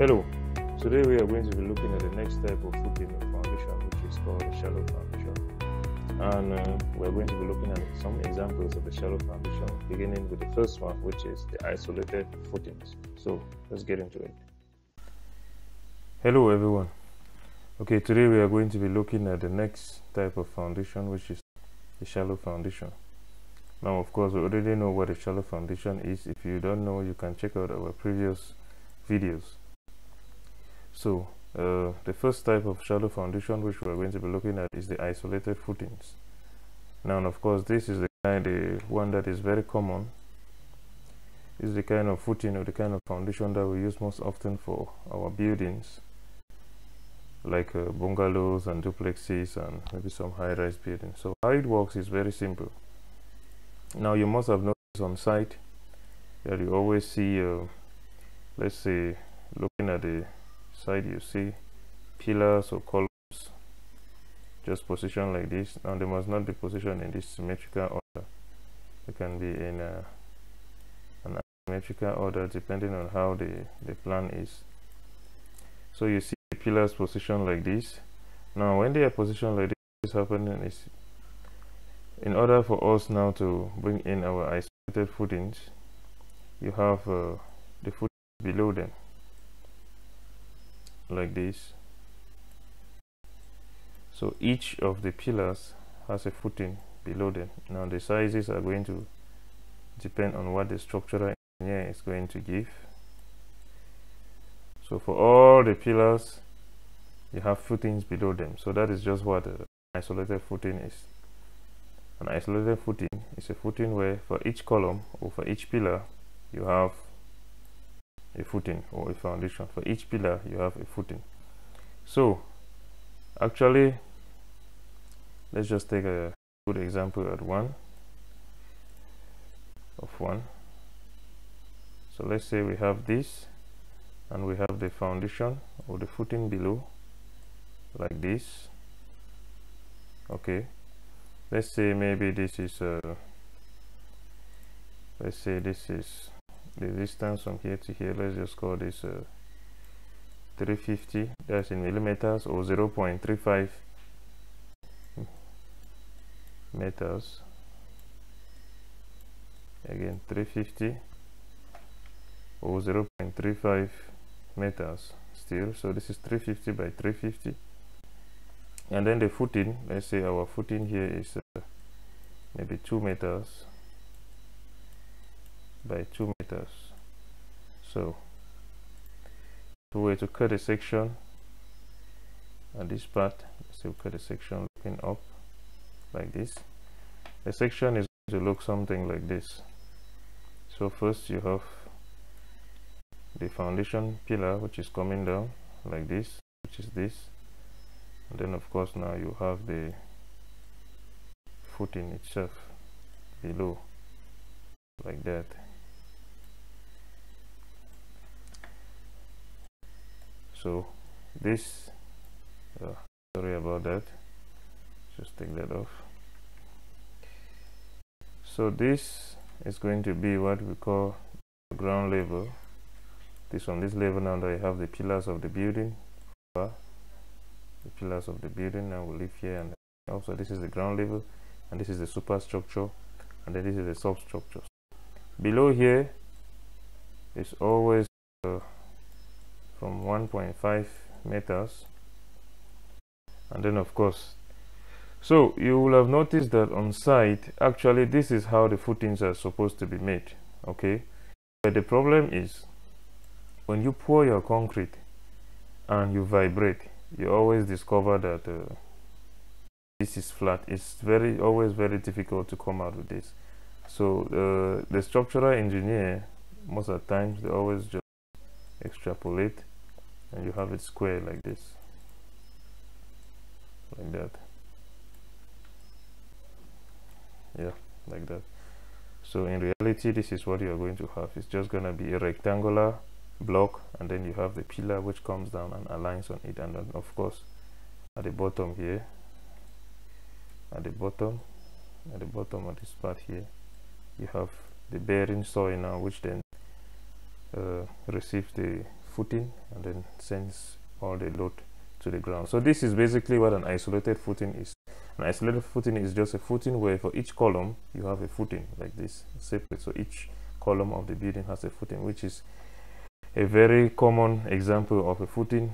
Hello, today we are going to be looking at the next type of footing of foundation, which is called a shallow foundation. And we're going to be looking at some examples of the shallow foundation, beginning with the first one, which is the isolated footings. So let's get into it. Hello everyone. Okay, today we are going to be looking at the next type of foundation, which is the shallow foundation. Now, of course, we already know what a shallow foundation is. If you don't know, you can check out our previous videos. So the first type of shallow foundation which we're going to be looking at is the isolated footings. Now, of course, this is the one that is very common. It's the kind of footing or the kind of foundation that we use most often for our buildings, like bungalows and duplexes and maybe some high-rise buildings. So how it works is very simple. Now, you must have noticed on site that you always see, let's say, looking at the side, you see pillars or columns just positioned like this. Now they must not be positioned in this symmetrical order. They can be in an asymmetrical order depending on how the plan is. So you see the pillars positioned like this. Now when they are positioned like this, what's happening is, in order for us now to bring in our isolated footings, you have the footings below them like this. So each of the pillars has a footing below them. Now the sizes are going to depend on what the structural engineer is going to give. So for all the pillars, you have footings below them. So that is just what an isolated footing is. An isolated footing is a footing where for each column or for each pillar you have a footing or a foundation. For each pillar you have a footing. So actually, let's just take a good example at one. So let's say we have this and we have the foundation or the footing below like this. Okay, let's say maybe this is let's say this is the distance from here to here. Let's just call this 350, that's in millimeters, or 0.35 meters. Again, 350 or 0.35 meters still. So this is 350 by 350. And then the footing, let's say our footing here is maybe 2 meters by 2 meters. So if we were to cut a section at this part, let's say we cut a section looking up like this, the section is going to look something like this. So first you have the foundation pillar, which is coming down like this, which is this, and then of course now you have the footing itself below like that. So this sorry about that, just take that off. So this is going to be what we call the ground level. This on this level now that I have the pillars of the building, the pillars of the building. Now we live here, and also this is the ground level, and this is the superstructure, and then this is the substructure. Below here is always from 1.5 meters, and then of course, so you will have noticed that on site, actually this is how the footings are supposed to be made. Okay, but the problem is, when you pour your concrete and you vibrate, you always discover that this is flat. It's always very difficult to come out with this. So the structural engineer, most of the times, they always just extrapolate, and you have it square like this, like that. Yeah, like that. So in reality, this is what you are going to have. It's just going to be a rectangular block, and then you have the pillar which comes down and aligns on it, and then of course at the bottom here, at the bottom of this part here, you have the bearing soil now, which then receive the footing and then sends all the load to the ground. So this is basically what an isolated footing is. An isolated footing is just a footing where for each column you have a footing like this, separate. So each column of the building has a footing, which is a very common example of a footing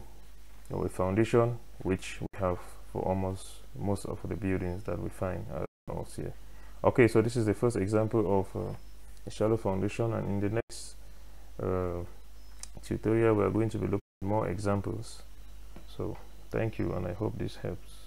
or a foundation, which we have for almost most of the buildings that we find here. Okay, so this is the first example of a shallow foundation, and in the next tutorial we are going to be looking at more examples. So thank you, and I hope this helps.